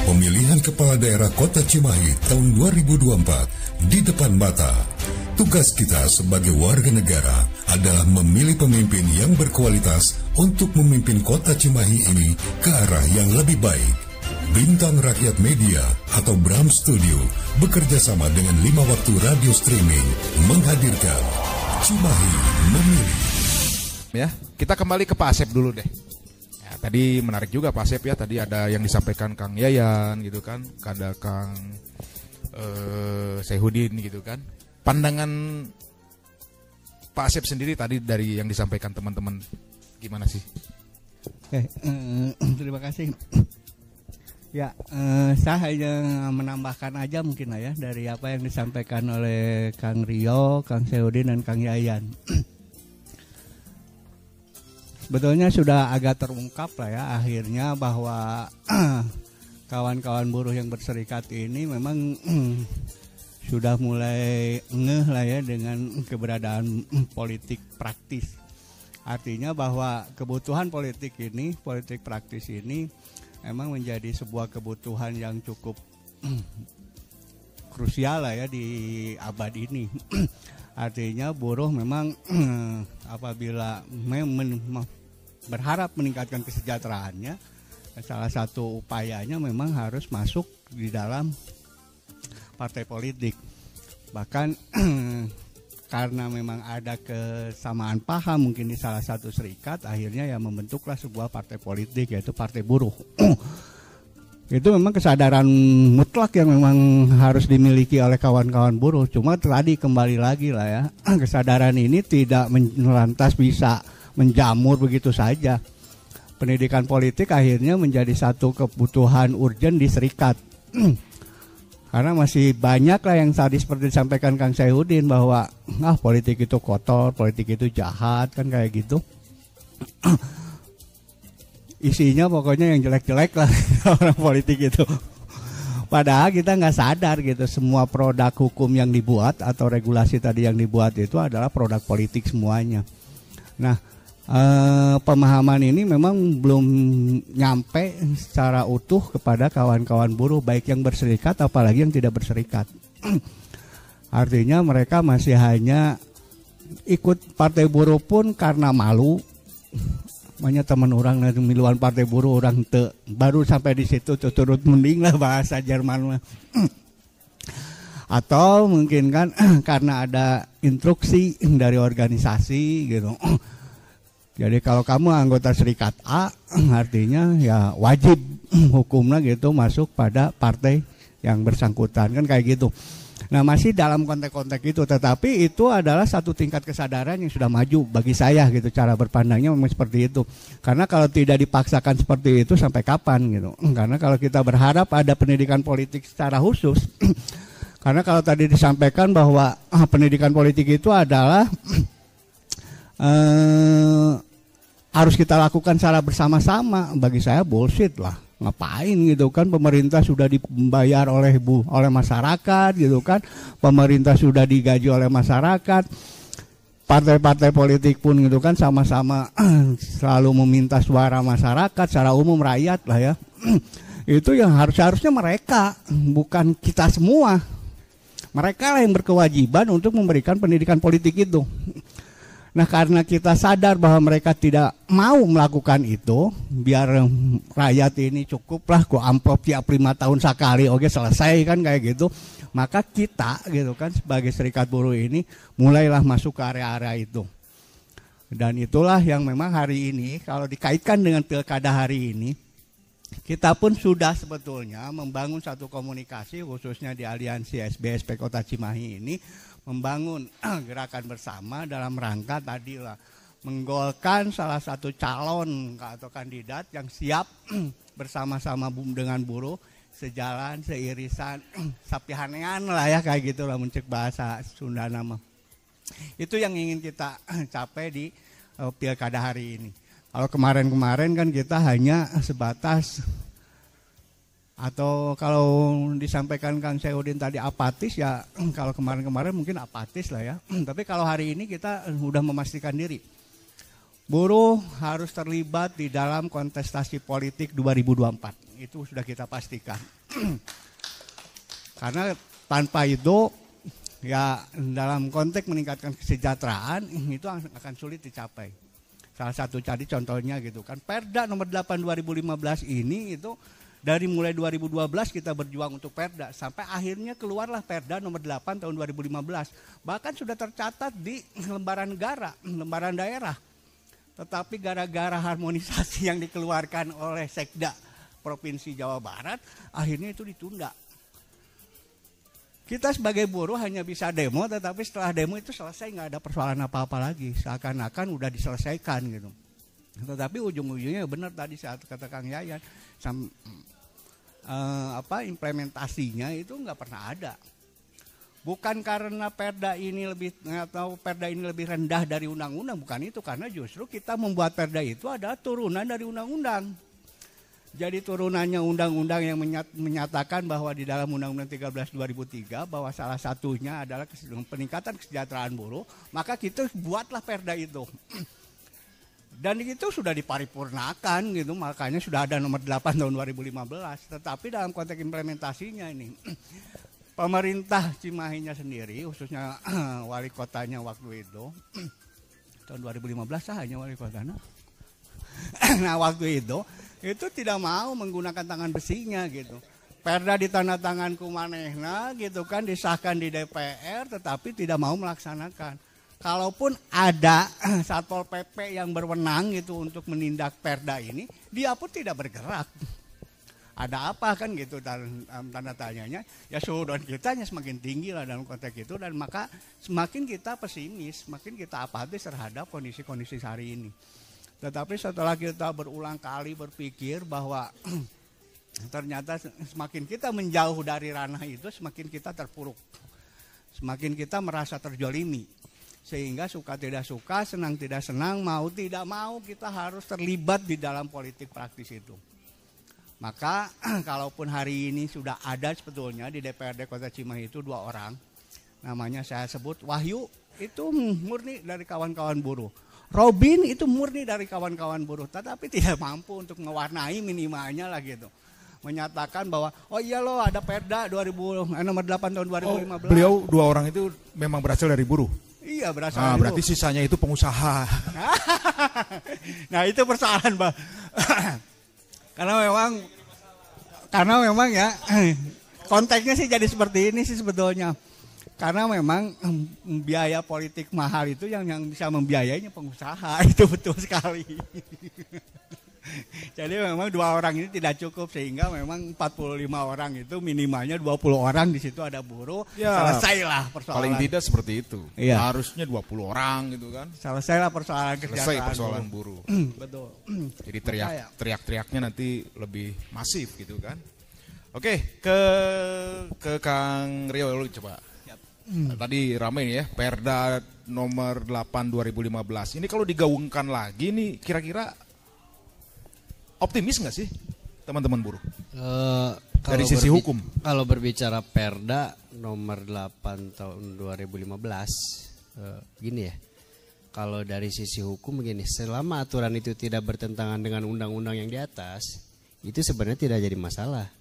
Pemilihan Kepala Daerah Kota Cimahi tahun 2024 di depan mata. Tugas kita sebagai warga negara adalah memilih pemimpin yang berkualitas untuk memimpin Kota Cimahi ini ke arah yang lebih baik. Bintang Rakyat Media atau Bram Studio bekerja sama dengan 5 waktu radio streaming menghadirkan Cimahi Memilih. Ya, kita kembali ke Pak Asep dulu deh. Ya, tadi menarik juga Pak Asep ya, tadi ada yang disampaikan Kang Yayan gitu kan, ada Kang Saihuddin gitu kan. Pandangan Pak Asep sendiri tadi dari yang disampaikan teman-teman gimana sih? Oke, terima kasih. Ya, saya hanya menambahkan aja mungkin lah ya dari apa yang disampaikan oleh Kang Rio, Kang Saihuddin dan Kang Yayan. Sebetulnya sudah agak terungkap lah ya akhirnya bahwa kawan-kawan buruh yang berserikat ini memang sudah mulai ngeh lah ya dengan keberadaan politik praktis. Artinya bahwa kebutuhan politik praktis ini memang menjadi sebuah kebutuhan yang cukup krusial lah ya di abad ini. Artinya buruh memang apabila berharap meningkatkan kesejahteraannya, salah satu upayanya memang harus masuk di dalam partai politik. Bahkan karena memang ada kesamaan paham mungkin di salah satu serikat, akhirnya ya membentuklah sebuah partai politik yaitu Partai Buruh. Itu memang kesadaran mutlak yang memang harus dimiliki oleh kawan-kawan buruh. Cuma tadi kembali lagi lah ya, kesadaran ini tidak lantas bisa menjamur begitu saja. Pendidikan politik akhirnya menjadi satu kebutuhan urgen di serikat. Karena masih banyak lah yang tadi seperti disampaikan Kang Saihuddin bahwa politik itu kotor, politik itu jahat, kan kayak gitu. Isinya pokoknya yang jelek-jelek lah orang politik itu. Padahal kita nggak sadar gitu, semua produk hukum yang dibuat atau regulasi tadi yang dibuat itu adalah produk politik semuanya. Nah, pemahaman ini memang belum nyampe secara utuh kepada kawan-kawan buruh baik yang berserikat apalagi yang tidak berserikat. Artinya mereka masih hanya ikut partai buruh pun karena malu. Banyak teman orang nanti miluan partai buruh orang baru sampai di situ turut mending lah bahasa Jerman mah. Atau mungkin kan karena ada instruksi dari organisasi gitu. Jadi kalau kamu anggota serikat A, artinya ya wajib hukumnya gitu masuk pada partai yang bersangkutan, kan kayak gitu. Nah masih dalam konteks-konteks itu, tetapi itu adalah satu tingkat kesadaran yang sudah maju bagi saya gitu, cara berpandangnya memang seperti itu. Karena kalau tidak dipaksakan seperti itu sampai kapan gitu. Karena kalau kita berharap ada pendidikan politik secara khusus, karena kalau tadi disampaikan bahwa pendidikan politik itu adalah harus kita lakukan secara bersama-sama, bagi saya bullshit lah. Ngapain gitu kan, pemerintah sudah dibayar oleh masyarakat gitu kan, pemerintah sudah digaji oleh masyarakat, partai-partai politik pun gitu kan sama-sama selalu meminta suara masyarakat secara umum, rakyat lah ya. Itu yang harusnya mereka, bukan kita semua. Mereka lah yang berkewajiban untuk memberikan pendidikan politik itu. Nah karena kita sadar bahwa mereka tidak mau melakukan itu, biar rakyat ini cukuplah ku amplop tiap 5 tahun sekali, oke selesai kan kayak gitu. Maka kita gitu kan sebagai serikat buruh ini mulailah masuk ke area-area itu. Dan itulah yang memang hari ini kalau dikaitkan dengan pilkada hari ini, kita pun sudah sebetulnya membangun satu komunikasi khususnya di Aliansi SBSP Kota Cimahi ini, membangun gerakan bersama dalam rangka tadilah menggolkan salah satu calon atau kandidat yang siap bersama-sama dengan buruh sejalan, seirisan, sapihanean lah ya kayak gitulah mencek bahasa Sunda nama. Itu yang ingin kita capai di pilkada hari ini. Kalau kemarin-kemarin kan kita hanya sebatas, atau kalau disampaikan Kang Saihuddin tadi apatis ya, kalau kemarin-kemarin mungkin apatis lah ya. Tapi kalau hari ini kita sudah memastikan diri. Buruh harus terlibat di dalam kontestasi politik 2024. itu sudah kita pastikan. Karena tanpa itu ya dalam konteks meningkatkan kesejahteraan itu akan sulit dicapai. Salah satu tadi contohnya gitu kan, Perda nomor 8 2015 ini itu dari mulai 2012 kita berjuang untuk Perda sampai akhirnya keluarlah Perda nomor 8 tahun 2015. Bahkan sudah tercatat di lembaran negara, lembaran daerah. Tetapi gara-gara harmonisasi yang dikeluarkan oleh Sekda Provinsi Jawa Barat, akhirnya itu ditunda. Kita sebagai buruh hanya bisa demo, tetapi setelah demo itu selesai, nggak ada persoalan apa-apa lagi. Seakan-akan udah diselesaikan gitu. Tetapi ujung-ujungnya benar tadi saat kata Kang Yayan, implementasinya itu nggak pernah ada. Bukan karena Perda ini lebih rendah dari undang-undang, bukan itu, karena justru kita membuat Perda itu adalah turunan dari undang-undang. Jadi turunannya undang-undang yang menyatakan bahwa di dalam Undang-Undang 13 2003 bahwa salah satunya adalah peningkatan kesejahteraan buruh, maka kita buatlah Perda itu. Dan itu sudah diparipurnakan gitu, makanya sudah ada nomor 8 tahun 2015. Tetapi dalam konteks implementasinya ini, pemerintah Cimahinya sendiri, khususnya wali kotanya waktu itu, tahun 2015 hanya wali kotanya. Nah waktu itu tidak mau menggunakan tangan besinya gitu. Perda ditandatangan kumanehna gitu kan, disahkan di DPR, tetapi tidak mau melaksanakan. Kalaupun ada Satpol PP yang berwenang gitu untuk menindak Perda ini, dia pun tidak bergerak. Ada apa kan gitu, tanda tanyanya. Ya sudah kita semakin tinggi lah dalam konteks itu, dan maka semakin kita pesimis, semakin kita apatis terhadap kondisi-kondisi hari ini. Tetapi setelah kita berulang kali berpikir bahwa ternyata semakin kita menjauh dari ranah itu, semakin kita terpuruk. Semakin kita merasa terjolimi. Sehingga suka tidak suka, senang tidak senang, mau tidak mau kita harus terlibat di dalam politik praktis itu. Maka kalaupun hari ini sudah ada sebetulnya di DPRD Kota Cimahi itu 2 orang. Namanya saya sebut Wahyu, itu murni dari kawan-kawan buruh. Robin itu murni dari kawan-kawan buruh, tetapi tidak mampu untuk mewarnai minimalnya lah gitu. Menyatakan bahwa oh iya loh ada Perda nomor 8 tahun 2015. Beliau 2 orang itu memang berasal dari buruh. Iya berasal dari berarti buruh. Sisanya itu pengusaha. Nah itu persoalan, Mbak. Karena memang ya konteksnya sih jadi seperti ini sih sebetulnya. Karena memang biaya politik mahal itu yang bisa membiayainya pengusaha, itu betul sekali. Jadi memang 2 orang ini tidak cukup, sehingga memang 45 orang itu minimalnya 20 orang di situ ada buruh, selesailah persoalan. Paling tidak seperti itu. Iya. Harusnya 20 orang gitu kan. Selesailah persoalan kesejahteraan. Selesai persoalan buruh. Betul. Jadi teriak-teriaknya nanti lebih masif gitu kan. Oke, ke Kang Rio lu coba. Tadi ramai nih ya, Perda nomor 8 2015. Ini kalau digaungkan lagi nih kira-kira optimis nggak sih teman-teman buruh? Dari sisi hukum. Kalau berbicara Perda nomor 8 tahun 2015, gini ya. Kalau dari sisi hukum begini, selama aturan itu tidak bertentangan dengan undang-undang yang di atas, itu sebenarnya tidak jadi masalah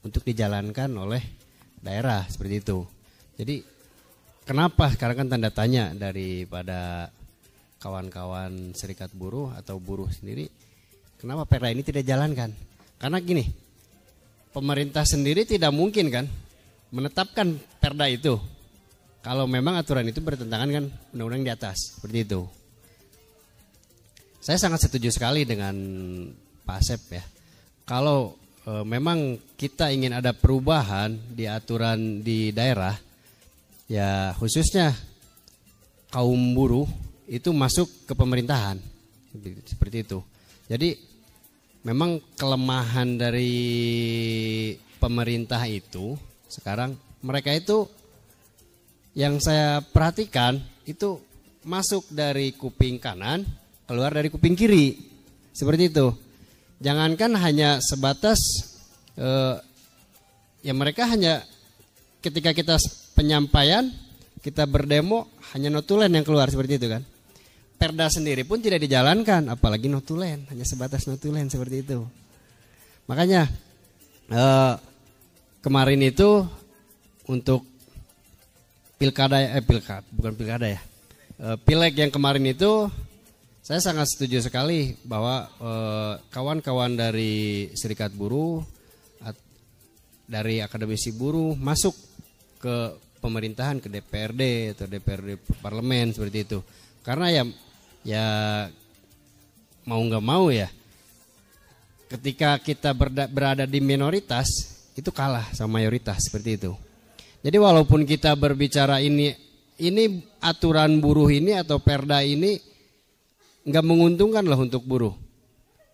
untuk dijalankan oleh daerah seperti itu. Jadi kenapa? Karena kan tanda tanya daripada kawan-kawan serikat buruh atau buruh sendiri, kenapa Perda ini tidak jalankan? Karena gini, pemerintah sendiri tidak mungkin kan menetapkan Perda itu kalau memang aturan itu bertentangan dengan undang-undang di atas, seperti itu. Saya sangat setuju sekali dengan Pak Asep ya. Kalau memang kita ingin ada perubahan di aturan di daerah, ya khususnya kaum buruh itu masuk ke pemerintahan, seperti itu. Jadi memang kelemahan dari pemerintah itu sekarang, mereka itu yang saya perhatikan itu masuk dari kuping kanan, keluar dari kuping kiri, seperti itu. Jangankan hanya sebatas ya mereka hanya ketika kita penyampaian, kita berdemo hanya notulen yang keluar seperti itu kan. Perda sendiri pun tidak dijalankan, apalagi notulen, hanya sebatas notulen seperti itu. Makanya kemarin itu untuk pileg yang kemarin itu saya sangat setuju sekali bahwa kawan-kawan dari Serikat Buruh, dari akademisi buruh masuk ke pemerintahan, ke DPRD atau DPRD parlemen seperti itu. Karena ya mau nggak mau ya, ketika kita berada di minoritas itu kalah sama mayoritas seperti itu. Jadi walaupun kita berbicara ini aturan buruh ini atau perda ini nggak menguntungkan lah untuk buruh,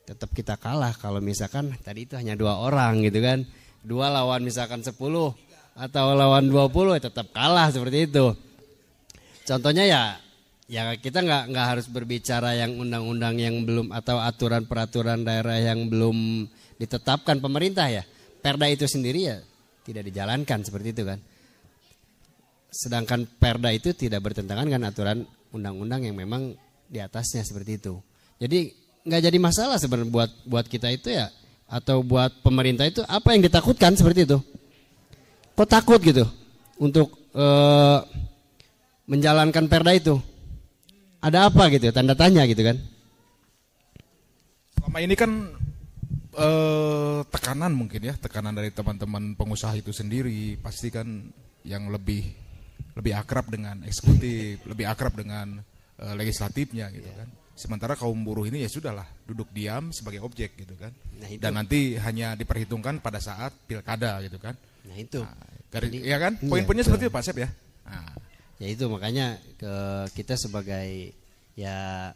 tetap kita kalah kalau misalkan tadi itu hanya 2 orang gitu kan, 2 lawan misalkan 10 atau lawan 20 tetap kalah seperti itu. Contohnya ya kita nggak harus berbicara yang undang-undang yang belum atau aturan peraturan daerah yang belum ditetapkan pemerintah ya. Perda itu sendiri ya tidak dijalankan seperti itu kan. Sedangkan perda itu tidak bertentangan dengan aturan undang-undang yang memang di atasnya seperti itu. Jadi nggak jadi masalah sebenarnya buat kita itu ya, atau buat pemerintah itu apa yang ditakutkan seperti itu. Kok takut gitu untuk menjalankan perda itu? Ada apa gitu, tanda tanya gitu kan? Selama ini kan tekanan mungkin ya, tekanan dari teman-teman pengusaha itu sendiri pasti kan yang lebih akrab dengan eksekutif, lebih akrab dengan legislatifnya gitu kan. Sementara kaum buruh ini ya sudahlah duduk diam sebagai objek gitu kan. Nah, dan nanti hanya diperhitungkan pada saat pilkada gitu kan. Nah itu. Ya kan? Poin-poinnya seperti itu Pak Sep ya. Nah. Ya itu makanya kita sebagai ya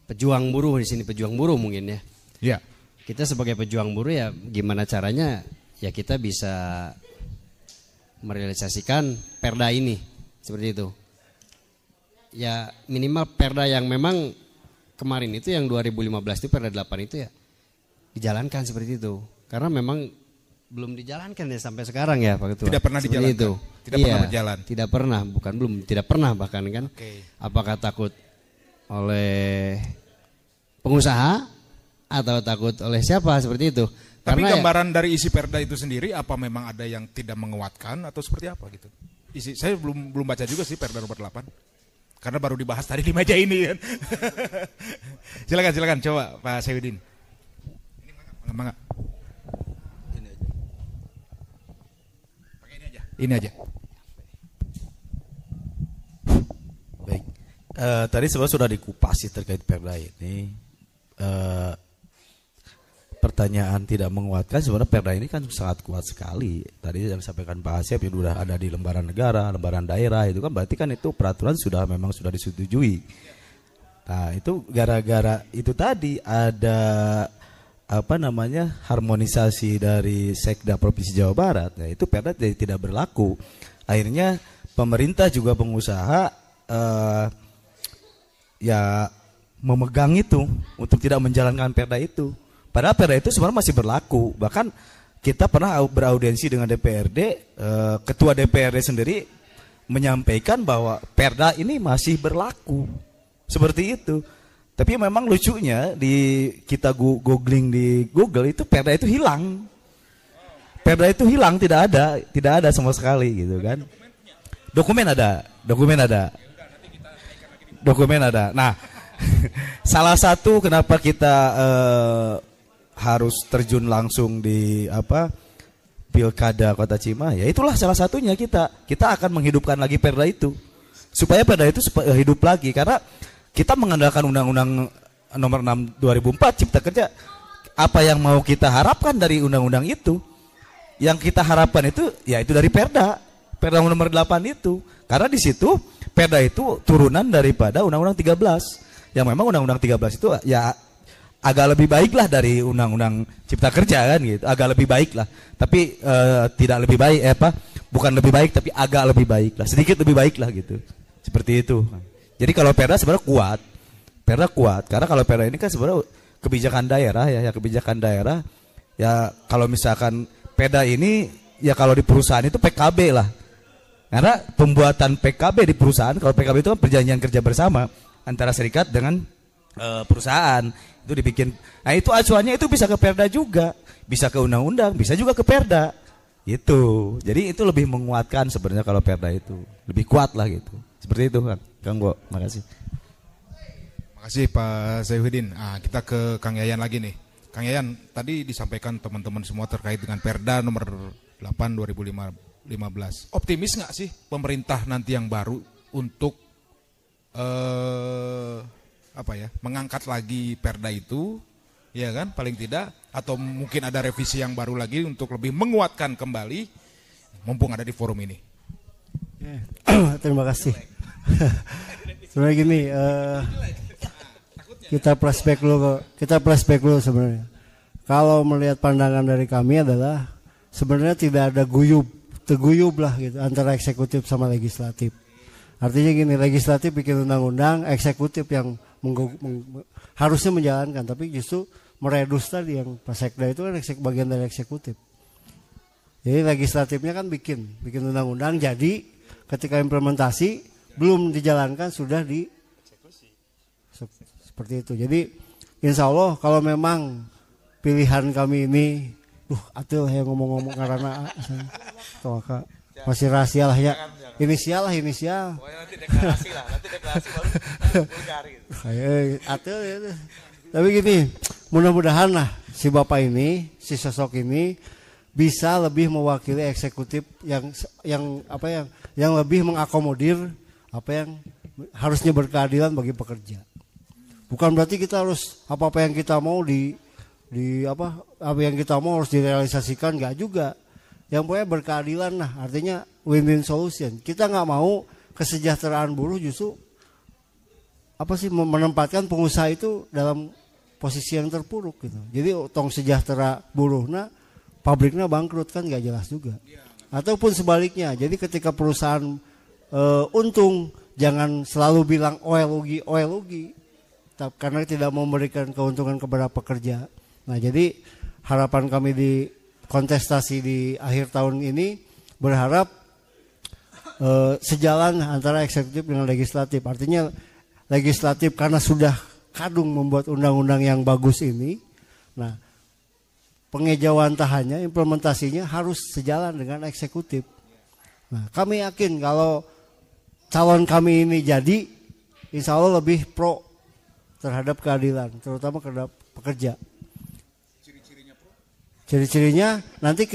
pejuang buruh di sini, pejuang buruh mungkin ya. Iya. Kita sebagai pejuang buruh ya gimana caranya ya kita bisa merealisasikan perda ini seperti itu. Ya minimal perda yang memang kemarin itu yang 2015 itu perda 8 itu ya dijalankan seperti itu. Karena memang belum dijalankan ya sampai sekarang ya Pak Ketua. Tidak pernah dijalankan. Itu. Tidak pernah berjalan. Tidak pernah, bukan belum, tidak pernah bahkan kan. Okay. Apakah takut oleh pengusaha atau takut oleh siapa seperti itu? Tapi karena gambaran dari isi perda itu sendiri apa memang ada yang tidak menguatkan atau seperti apa gitu? Saya belum baca juga sih perda nomor 8. Karena baru dibahas tadi di meja ini kan. Silakan coba Pak Sewidin. Ini mangga. Ini aja. Baik. Tadi sebenarnya sudah dikupas sih terkait perda ini. Pertanyaan tidak menguatkan, sebenarnya perda ini kan sangat kuat sekali. Tadi yang disampaikan Pak Asep yang sudah ada di lembaran negara, lembaran daerah itu kan berarti kan itu peraturan memang sudah disetujui. Nah, itu gara-gara itu tadi ada harmonisasi dari Sekda Provinsi Jawa Barat. Nah, itu perda jadi tidak berlaku. Akhirnya pemerintah juga pengusaha ya memegang itu untuk tidak menjalankan perda itu. Padahal perda itu sebenarnya masih berlaku. Bahkan kita pernah beraudiensi dengan DPRD, ketua DPRD sendiri menyampaikan bahwa perda ini masih berlaku. Seperti itu. Tapi memang lucunya kita googling di Google itu perda itu hilang. Perda itu hilang, tidak ada sama sekali gitu kan. Dokumen ada. Nah, salah satu kenapa kita harus terjun langsung di Pilkada Kota Cimahi, ya itulah salah satunya kita akan menghidupkan lagi perda itu supaya perda itu hidup lagi, karena kita mengandalkan Undang-Undang Nomor 6 2004 Cipta Kerja. Apa yang mau kita harapkan dari undang-undang itu? Yang kita harapkan itu yaitu dari perda nomor 8 itu, karena di situ perda itu turunan daripada Undang-Undang 13. Yang memang Undang-Undang 13 itu ya agak lebih baik lah dari Undang-Undang Cipta Kerja kan gitu, agak lebih baik lah, tapi tidak lebih baik bukan lebih baik tapi agak lebih baik lah, sedikit lebih baik lah gitu, seperti itu. Jadi kalau perda sebenarnya kuat, karena kalau perda ini kan sebenarnya kebijakan daerah kebijakan daerah ya. Kalau misalkan perda ini ya kalau di perusahaan itu PKB lah, karena pembuatan PKB di perusahaan, kalau PKB itu kan perjanjian kerja bersama antara serikat dengan perusahaan itu dibikin. Nah itu acuannya itu bisa ke perda juga. bisa ke undang-undang, bisa juga ke perda. Itu. Jadi itu lebih menguatkan sebenarnya kalau perda itu. Lebih kuat lah gitu. Seperti itu kan. Kang Bo, makasih. Makasih Pak Zaihuddin. Kita ke Kang Yayan lagi nih. Kang Yayan, tadi disampaikan teman-teman semua terkait dengan Perda nomor 8 2015. Optimis nggak sih pemerintah nanti yang baru untuk mengangkat lagi Perda itu, ya kan? Paling tidak, atau mungkin ada revisi yang baru lagi untuk lebih menguatkan kembali, mumpung ada di forum ini. Terima kasih. Sebenarnya gini, kita flashback dulu sebenarnya. Kalau melihat pandangan dari kami adalah sebenarnya tidak ada teguyub lah gitu antara eksekutif sama legislatif. Artinya gini, legislatif bikin undang-undang, eksekutif yang harusnya menjalankan, tapi justru meredus tadi yang Sekda itu kan bagian dari eksekutif. Jadi legislatifnya kan bikin undang-undang, jadi ketika implementasi belum dijalankan sudah di seperti itu. Jadi insya Allah kalau memang pilihan kami ini, atuh yang ngomong-ngomong karena masih rahasia lah ya. Inisial. Nanti deklarasi baru vulgar gitu. Tapi gini, mudah-mudahan lah si Bapak ini, si sosok ini bisa lebih mewakili eksekutif yang lebih mengakomodir apa yang harusnya berkeadilan bagi pekerja. Bukan berarti kita harus apa yang kita mau apa yang kita mau harus direalisasikan, enggak juga. Yang pokoknya berkeadilan lah, artinya win-win solution. Kita nggak mau kesejahteraan buruh justru menempatkan pengusaha itu dalam posisi yang terpuruk gitu. Jadi tong sejahtera buruhnya, pabriknya bangkrut kan nggak jelas juga. Ataupun sebaliknya, jadi ketika perusahaan untung, jangan selalu bilang oil rugi, karena tidak memberikan keuntungan kepada pekerja. Nah, jadi harapan kami di kontestasi di akhir tahun ini berharap sejalan antara eksekutif dengan legislatif. Artinya legislatif karena sudah kadung membuat undang-undang yang bagus ini, nah pengejawantahannya, implementasinya harus sejalan dengan eksekutif. Nah, kami yakin kalau calon kami ini jadi, insya Allah lebih pro terhadap keadilan, terutama terhadap pekerja. Ciri-cirinya nanti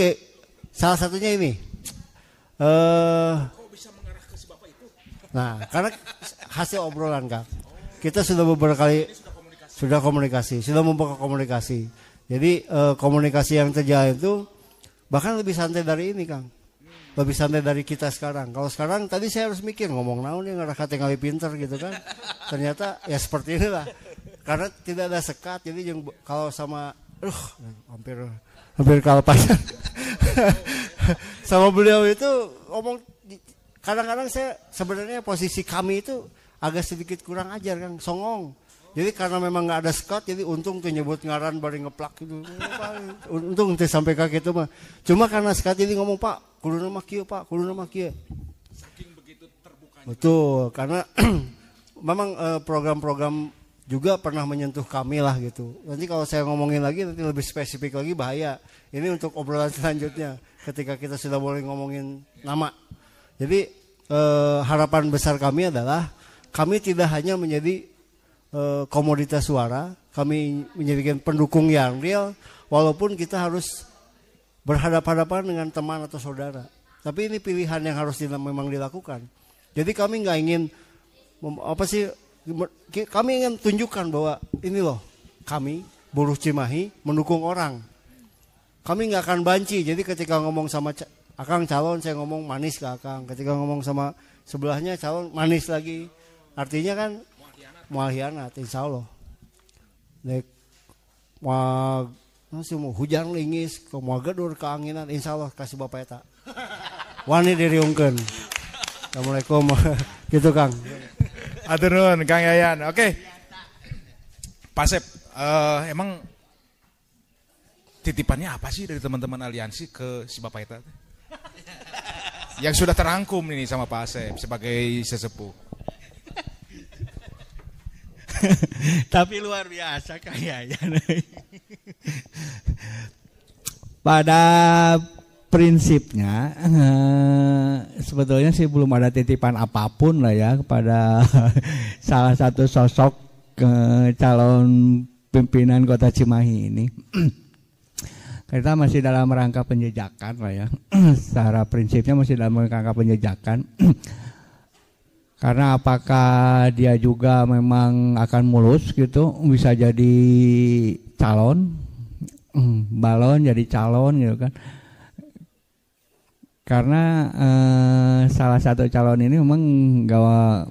salah satunya ini. Nah, karena hasil obrolan Kang, kita sudah beberapa kali sudah membuka komunikasi. Jadi komunikasi yang terjadi itu bahkan lebih santai dari ini Kang, lebih santai dari kita sekarang. Kalau sekarang tadi saya harus mikir ngomong naon yang nggak kata ngali pinter gitu kan. Ternyata ya seperti inilah. Karena tidak ada sekat, jadi yang kalau sama hampir kalapasan. Sama beliau itu ngomong, kadang-kadang saya sebenarnya posisi kami itu agak sedikit kurang ajar Kang, songong. Jadi karena memang nggak ada sekat, jadi untung tuh nyebut ngaran bari ngeplak gitu. Untung teh sampai kaki itu mah. Cuma karena sekat jadi ngomong Pak, kudu nama kieu Pak, kudu nama kieu. Saking begitu terbuka. Betul, karena memang program-program juga pernah menyentuh kami lah gitu. Nanti kalau saya ngomongin lagi nanti lebih spesifik lagi bahaya. Ini untuk obrolan selanjutnya ketika kita sudah boleh ngomongin nama. Jadi harapan besar kami adalah kami tidak hanya menjadi komoditas suara, kami menjadikan pendukung yang real, walaupun kita harus berhadapan-hadapan dengan teman atau saudara. Tapi ini pilihan yang harus memang dilakukan. Jadi kami nggak ingin kami ingin tunjukkan bahwa ini loh, kami buruh Cimahi mendukung orang. Kami nggak akan banci. Jadi ketika ngomong sama Akang calon, saya ngomong manis ke Akang. Ketika ngomong sama sebelahnya calon, manis lagi. Artinya kan mual hianat, insya Allah. Mau hujan lingis, mau gedur keanginan, insya Allah kasih Bapak eta. Wani diriungkeun. Assalamualaikum. Gitu Kang. Atur nuhun Kang Yayan. Oke. Pak Sep, emang titipannya apa sih dari teman-teman aliansi ke si Bapak Eta? Yang sudah terangkum ini sama Pak Asep sebagai sesepuh. Tapi luar biasa Kang Yayan. pada prinsipnya sebetulnya sih belum ada titipan apapun lah ya kepada salah satu sosok calon pimpinan Kota Cimahi ini. Kita masih dalam rangka penjejakan lah ya. Secara prinsipnya masih dalam rangka penjejakan. Karena apakah dia juga memang akan mulus gitu, bisa jadi calon, balon jadi calon gitu kan. Karena salah satu calon ini memang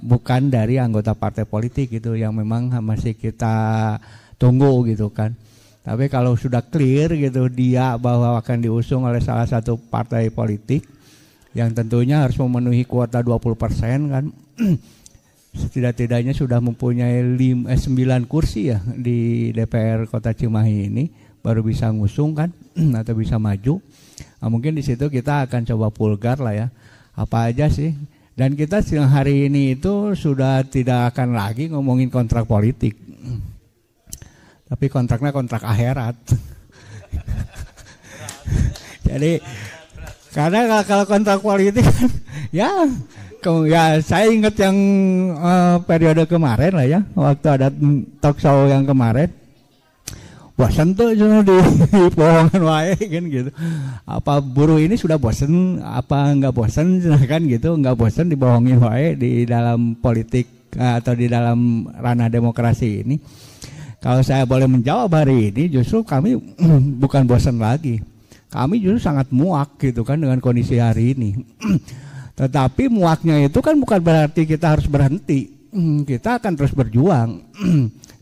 bukan dari anggota partai politik gitu, yang memang masih kita tunggu gitu kan. Tapi kalau sudah clear gitu dia bahwa akan diusung oleh salah satu partai politik yang tentunya harus memenuhi kuota 20% kan. Setidak-tidaknya sudah mempunyai 9 kursi ya di DPR Kota Cimahi ini, baru bisa ngusung kan atau bisa maju. Nah, mungkin di situ kita akan coba vulgar lah ya, apa aja sih. Dan kita siang hari ini itu sudah tidak akan lagi ngomongin kontrak politik, tapi kontraknya kontrak akhirat. Jadi karena kalau kontrak politik kan, ya saya ingat yang periode kemarin lah ya, waktu ada talk show yang kemarin. Bosan tuh cuma di bohongan wae kan gitu. Apa buruh ini sudah bosan apa enggak bosan kan gitu, enggak bosan dibohongin wae di dalam politik atau di dalam ranah demokrasi ini. Kalau saya boleh menjawab hari ini, justru kami bukan bosan lagi. Kami justru sangat muak gitu kan dengan kondisi hari ini. Tetapi muaknya itu kan bukan berarti kita harus berhenti. Kita akan terus berjuang.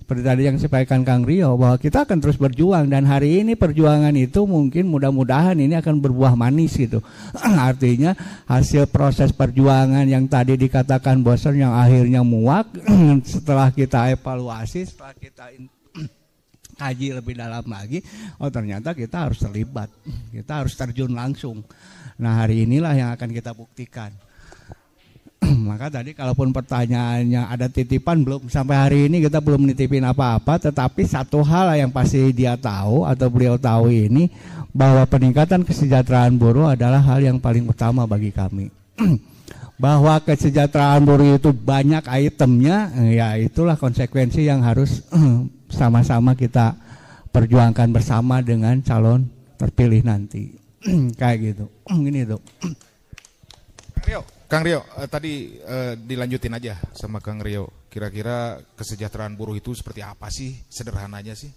Seperti tadi yang disampaikan Kang Rio, bahwa kita akan terus berjuang, dan hari ini perjuangan itu mungkin mudah-mudahan ini akan berbuah manis gitu. Artinya hasil proses perjuangan yang tadi dikatakan bosan yang akhirnya muak, setelah kita evaluasi, setelah kita kaji lebih dalam lagi, oh ternyata kita harus terlibat, kita harus terjun langsung. Nah hari inilah yang akan kita buktikan. Maka tadi kalaupun pertanyaannya ada titipan, belum sampai hari ini kita belum nitipin apa-apa, tetapi satu hal yang pasti dia tahu atau beliau tahu ini, bahwa peningkatan kesejahteraan buruh adalah hal yang paling utama bagi kami. Bahwa kesejahteraan buruh itu banyak itemnya, ya itulah konsekuensi yang harus sama-sama kita perjuangkan bersama dengan calon terpilih nanti. Kayak gitu. Ini tuh. Kang Rio, tadi dilanjutin aja sama Kang Rio. Kira-kira kesejahteraan buruh itu seperti apa sih sederhananya sih?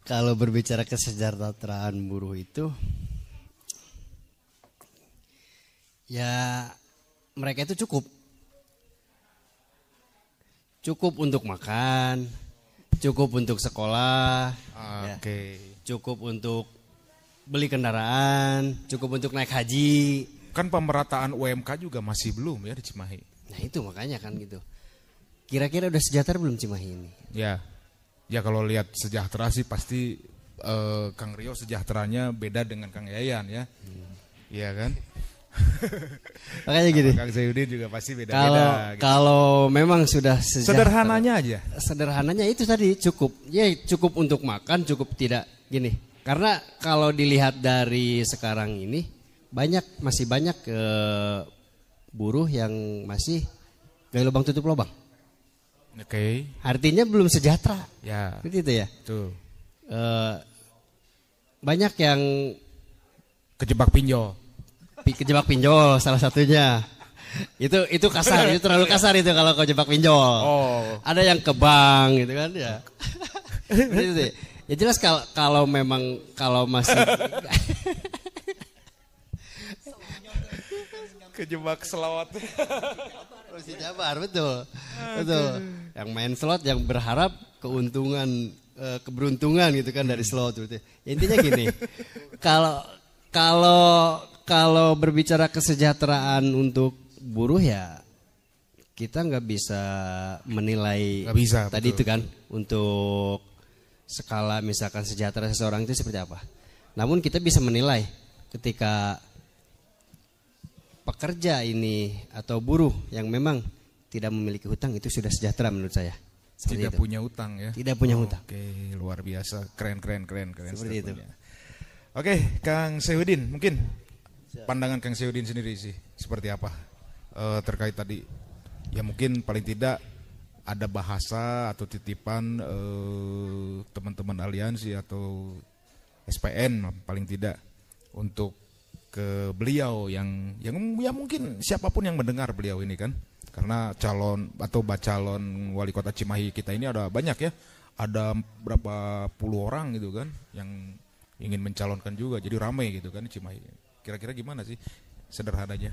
Kalau berbicara kesejahteraan buruh itu, ya mereka itu cukup untuk makan, cukup untuk sekolah, cukup untuk beli kendaraan, cukup untuk naik haji. Kan pemerataan UMK juga masih belum ya di Cimahi. Nah itu makanya kan gitu. Kira-kira udah sejahtera belum Cimahi ini? Ya kalau lihat sejahtera sih pasti Kang Rio sejahteranya beda dengan Kang Yayan ya. Iya kan? Makanya gini. Kang Zayudin juga pasti beda-beda. Kalau memang sudah sederhananya aja. Sederhananya itu tadi cukup. Ya cukup untuk makan, cukup tidak gini. Karena kalau dilihat dari sekarang ini, masih banyak buruh yang masih gali lubang tutup lubang. Oke. Artinya belum sejahtera. Ya. Seperti itu ya. Tuh. Banyak yang kejebak pinjol. Kejebak pinjol salah satunya. Itu kasar, itu terlalu kasar itu kalau kejebak pinjol. Oh. Ada yang ke bank gitu kan ya. Gitu. Ya jelas kalau memang kalau masih kejebak selawat. Masih Jabar, betul. Yang main slot yang berharap keuntungan, keberuntungan gitu kan dari slot. Ya, intinya gini, kalau berbicara kesejahteraan untuk buruh ya kita nggak bisa menilai. Nggak bisa. Tadi betul. itu kan untuk skala misalkan sejahtera seseorang itu seperti apa. Namun kita bisa menilai ketika pekerja ini atau buruh yang memang tidak memiliki hutang itu sudah sejahtera menurut saya. Tidak punya hutang ya. Tidak punya hutang. Oke, luar biasa. Keren. Seperti itu. Oke, Kang Sehudin, mungkin pandangan Kang Sehudin sendiri sih seperti apa terkait tadi? Ya mungkin paling tidak ada bahasa atau titipan teman-teman aliansi atau SPN paling tidak untuk ke beliau yang ya mungkin siapapun yang mendengar beliau ini kan, karena calon atau bacalon wali kota Cimahi kita ini ada banyak ya, ada berapa puluh orang gitu kan yang ingin mencalonkan juga, jadi ramai gitu kan di Cimahi. Kira-kira gimana sih sederhananya?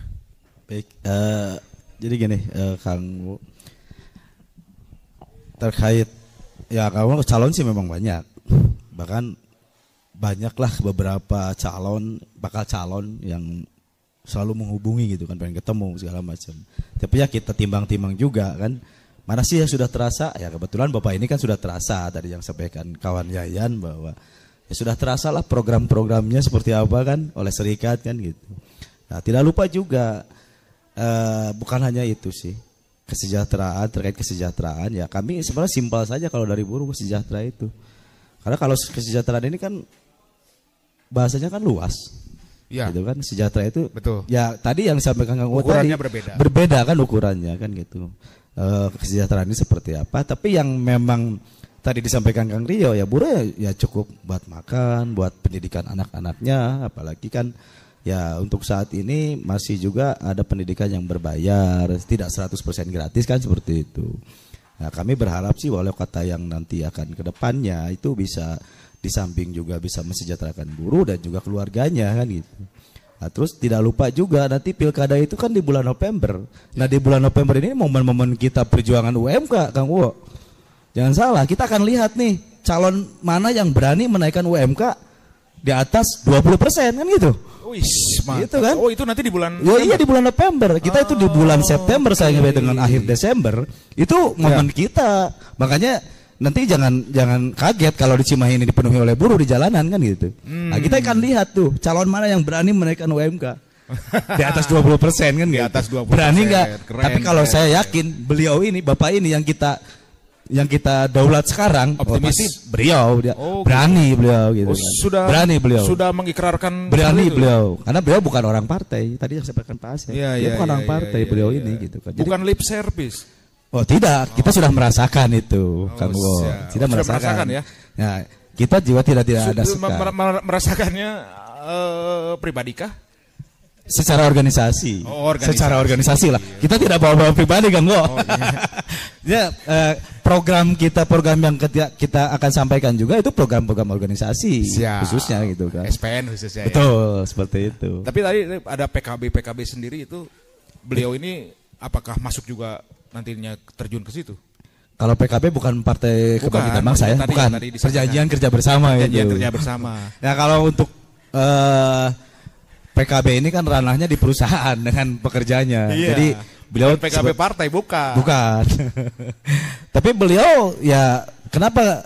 Baik, jadi gini, Kang, terkait ya kamu calon sih memang banyak, bahkan banyaklah beberapa bakal calon yang selalu menghubungi gitu kan, pengen ketemu segala macam. Tapi ya kita timbang-timbang juga kan, mana sih yang sudah terasa? Ya kebetulan Bapak ini kan sudah terasa tadi yang sampaikan kawan Yayan bahwa ya sudah terasa lah program-programnya seperti apa kan oleh serikat kan gitu. Nah tidak lupa juga bukan hanya itu sih, kesejahteraan, terkait kesejahteraan ya kami sebenarnya simpel saja kalau dari buruh sejahtera itu. Karena kalau kesejahteraan ini kan bahasanya kan luas. Ya. Gitu kan sejahtera itu. Betul. Ya tadi yang disampaikan Kang Uwa tadi berbeda kan ukurannya kan gitu. Kesejahteraan ini seperti apa? Tapi yang memang tadi disampaikan Kang Rio ya buruh ya cukup buat makan, buat pendidikan anak-anaknya, apalagi kan ya untuk saat ini masih juga ada pendidikan yang berbayar, tidak 100% gratis kan seperti itu. Nah, kami berharap sih wali kota yang nanti akan ke depannya itu bisa di samping juga bisa mensejahterakan buruh dan juga keluarganya kan gitu. Nah, terus tidak lupa juga nanti pilkada itu kan di bulan November. Nah di bulan November ini momen-momen kita perjuangan UMK Kang Uwo. Jangan salah, kita akan lihat nih calon mana yang berani menaikkan UMK di atas 20% kan gitu. Wih, gitu kan? Oh itu nanti di bulan iya di bulan November. Kita itu di bulan September sampai dengan akhir Desember. Itu momen kita. Makanya nanti jangan kaget kalau di Cimahi ini dipenuhi oleh buruh di jalanan kan gitu. Nah, kita akan lihat tuh calon mana yang berani menaikkan UMK. Di atas 20% kan gitu. Di atas 20%. Berani nggak? Tapi kalau saya yakin beliau ini, Bapak ini yang kita daulat sekarang, optimis beliau dia berani gitu. Beliau gitu kan. Berani beliau. Sudah mengikrarkan berani beliau. Karena beliau bukan orang partai. Tadi yang saya sampaikan Pak Asep. Dia bukan orang partai beliau ini gitu kan. Bukan lip service. Oh tidak, kita sudah merasakan itu, Kang Wo. Tidak merasakan ya. Nah, kita juga tidak ada suka. Merasakannya pribadikah? Secara organisasi. Secara organisasi lah. Kita tidak bawa-bawa pribadi Kang Wo. Ya, program yang kita akan sampaikan juga itu program-program organisasi khususnya gitu kan. SPN khususnya. Betul, seperti itu. Tapi tadi ada PKB sendiri itu beliau ini apakah masuk juga nantinya terjun ke situ? Kalau PKB bukan Partai Kebangkitan Bangsa ya, bukan perjanjian kerja bersama itu. Perjanjian kerja bersama. Ya kalau untuk PKB ini kan ranahnya di perusahaan dengan pekerjanya. Iya. Jadi beliau PKB partai bukan. Bukan. Tapi beliau ya kenapa?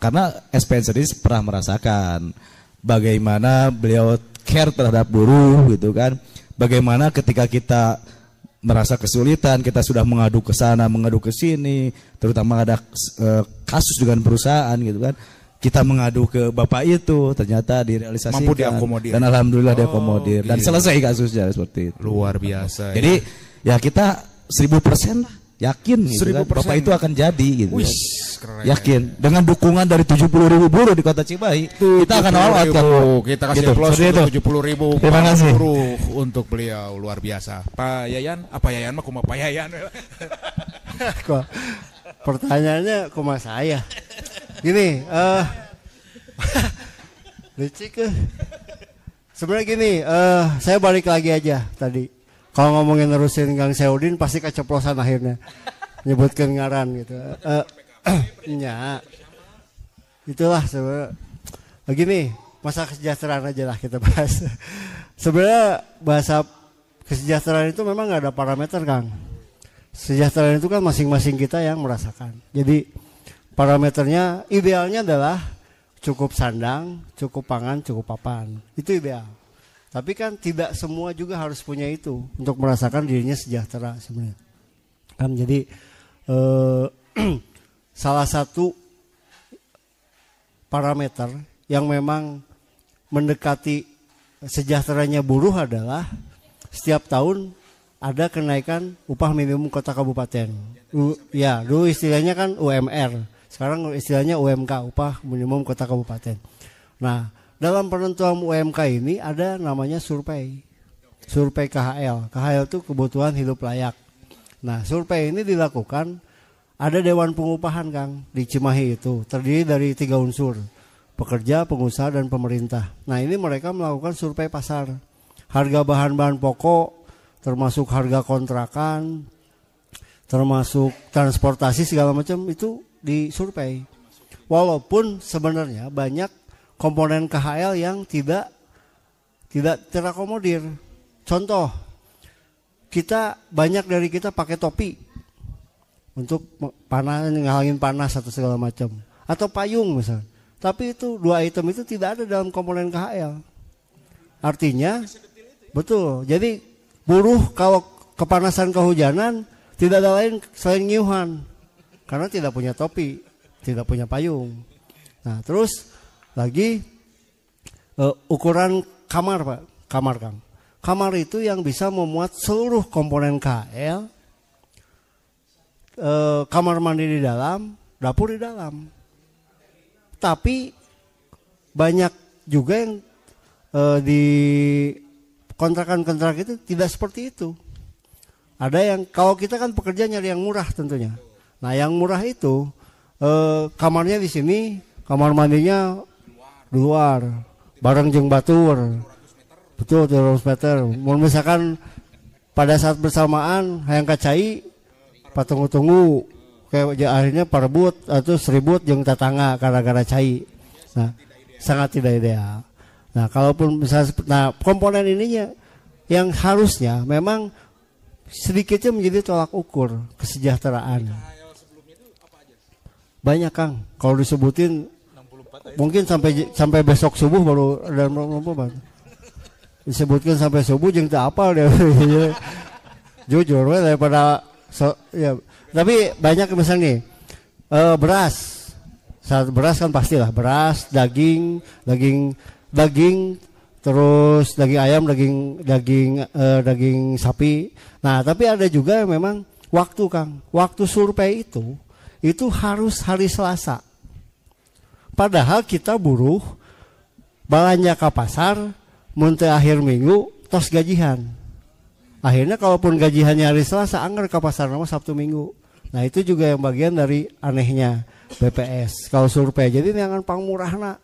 Karena SPN sendiri pernah merasakan bagaimana beliau care terhadap buruh gitu kan. Bagaimana ketika kita merasa kesulitan, kita sudah mengadu ke sana, mengadu ke sini, terutama ada kasus dengan perusahaan gitu kan. Kita mengadu ke Bapak itu, ternyata direalisasikan. Mampu diakomodir. Dan alhamdulillah diakomodir dan selesai kasusnya seperti itu. Luar biasa. Jadi ya kita 1000% lah yakin gitu kan. Bapak itu akan jadi gitu. Wih, kan. Yakin dengan dukungan dari 70.000 buruh di Kota Cimahi, kita akan all-out kan. Kita kasih gitu. plus 70.000 buruh untuk beliau, luar biasa. Pak Yayan, apa Yayan mah kumaha Pak Yayan? Kok pertanyaannya kumaha saya? Gini, licik sebenarnya gini, saya balik lagi aja tadi. Kalau ngomongin nerusin Kang Sehudin pasti keceplosan akhirnya nyebutkan ngaran gitu. Ya, itulah sebenarnya. Begini, masalah kesejahteraan aja lah kita bahas. Sebenarnya bahasa kesejahteraan itu memang nggak ada parameter Kang. Kesejahteraan itu kan masing-masing kita yang merasakan. Jadi parameternya idealnya adalah cukup sandang, cukup pangan, cukup papan. Itu ideal. Tapi kan tidak semua juga harus punya itu untuk merasakan dirinya sejahtera sebenarnya. Kan jadi salah satu parameter yang memang mendekati sejahteranya buruh adalah setiap tahun ada kenaikan upah minimum kota kabupaten. Ya, dulu istilahnya kan UMR, sekarang istilahnya UMK, upah minimum kota kabupaten. Nah, dalam penentuan UMK ini ada namanya survei KHL. KHL itu kebutuhan hidup layak. Nah, survei ini dilakukan, ada Dewan Pengupahan Kang di Cimahi itu, terdiri dari 3 unsur, pekerja, pengusaha, dan pemerintah. Nah, ini mereka melakukan survei pasar. Harga bahan-bahan pokok, termasuk harga kontrakan, termasuk transportasi segala macam itu disurvei. Walaupun sebenarnya banyak komponen KHL yang tidak terakomodir. Contoh, banyak dari kita pakai topi untuk panas, ngalangin panas atau segala macam, atau payung misalnya. Tapi itu 2 item itu tidak ada dalam komponen KHL. Artinya, betul. Jadi buruh kalau kepanasan kehujanan tidak ada lain selain ngiuhan, karena tidak punya topi, tidak punya payung. Nah, terus lagi ukuran kamar Pak, kamar Kang. Kamar itu yang bisa memuat seluruh komponen KHL, kamar mandi di dalam, dapur di dalam. Tapi banyak juga yang di kontrakan-kontrak itu tidak seperti itu. Ada yang, kalau kita kan pekerja nyari yang murah tentunya. Nah, yang murah itu kamarnya di sini, kamar mandinya di luar, bareng jeung batur. Betul, 200 meter. Mau misalkan pada saat bersamaan hayang kacai patunggu-tunggu kayak akhirnya parebut atau seribut jeung tetangga gara-gara cai. Nah, sangat tidak ideal. Nah, kalaupun misalnya, komponen ininya yang harusnya memang sedikitnya menjadi tolak ukur kesejahteraan. Banyak Kang, kalau disebutin mungkin sampai besok subuh baru ada berapa. Disebutkan sampai subuh jeung teu apal deh. Jujur we daripada ya. Tapi banyak misalnya nih, beras. Saat beras kan pastilah beras, daging, terus daging ayam, daging sapi. Nah, tapi ada juga yang memang waktu Kang, waktu survei itu harus hari Selasa. Padahal kita buruh belanja ke pasar muntah akhir minggu tos gajihan. Akhirnya kalaupun gajihannya hari Selasa, anggar ke pasar nama Sabtu Minggu. Nah, itu juga yang bagian dari anehnya BPS kalau survei. Jadi jangan pangmurahna.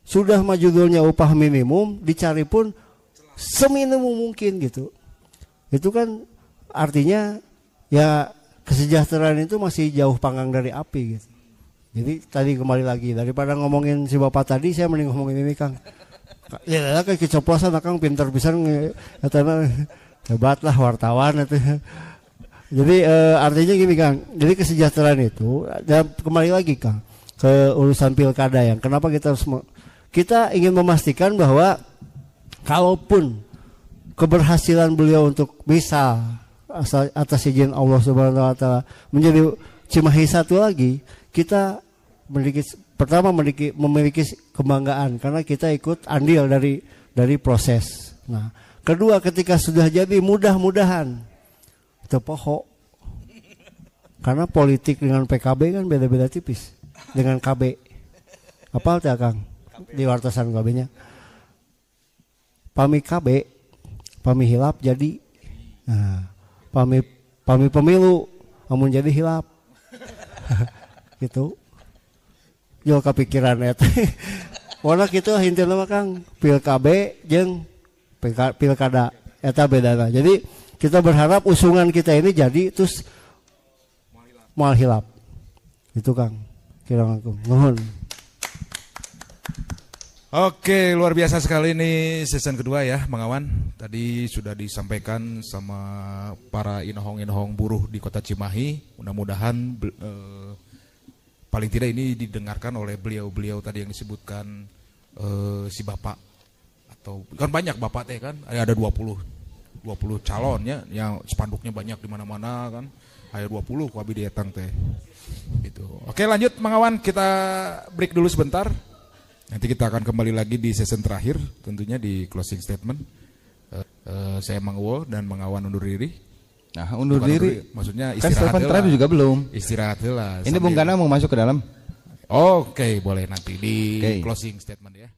Sudah mah judulnya upah minimum, dicari pun seminimum mungkin gitu. Itu kan artinya ya kesejahteraan itu masih jauh panggang dari api gitu. Jadi tadi kembali lagi, daripada ngomongin si Bapak tadi, saya mending ngomongin ini Kang. Ya kayak keceplosan Kang, pinter pisan katanya, hebatlah wartawan itu. Jadi artinya gini Kang, jadi kesejahteraan itu dan kembali lagi Kang ke urusan pilkada yang kenapa kita ingin memastikan bahwa kalaupun keberhasilan beliau untuk bisa atas izin Allah Subhanahu wa taala menjadi Cimahi satu lagi, kita memiliki kebanggaan karena kita ikut andil dari proses. Nah, kedua ketika sudah jadi mudah-mudahan tepoho, karena politik dengan PKB kan beda-beda tipis dengan KB. Apa teh Kang di wartasan KB-nya? Pami KB, pami hilap jadi. Nah, pami pemilu, amun jadi hilap. Gitu. Yo kepikiran eta. Warna kitu hinteu mah Kang, PKB jeung pilkada eta bedana. Jadi kita berharap usungan kita ini jadi terus moal hilap. Itu Kang. Kira aku. Nuhun. Oke, luar biasa sekali ini season kedua ya, Bang Awan. Tadi sudah disampaikan sama para inohong-inohong buruh di Kota Cimahi. Mudah-mudahan paling tidak ini didengarkan oleh beliau-beliau tadi yang disebutkan si Bapak. Atau kan banyak Bapak teh kan, ada 20 calonnya yang spanduknya banyak di mana-mana kan. Aya 20 ku abi dietang teh. Gitu. Oke, lanjut Bang Awan, kita break dulu sebentar. Nanti kita akan kembali lagi di season terakhir, tentunya di closing statement. Saya Mang Uwo dan Mang Awan undur diri. Nah, undur Bukan diri. Maksudnya Kan istirahat statement heula. terakhir juga belum. Istirahat heula. Ini Bung Gana mau masuk ke dalam. Oke, boleh nanti di Oke. closing statement ya.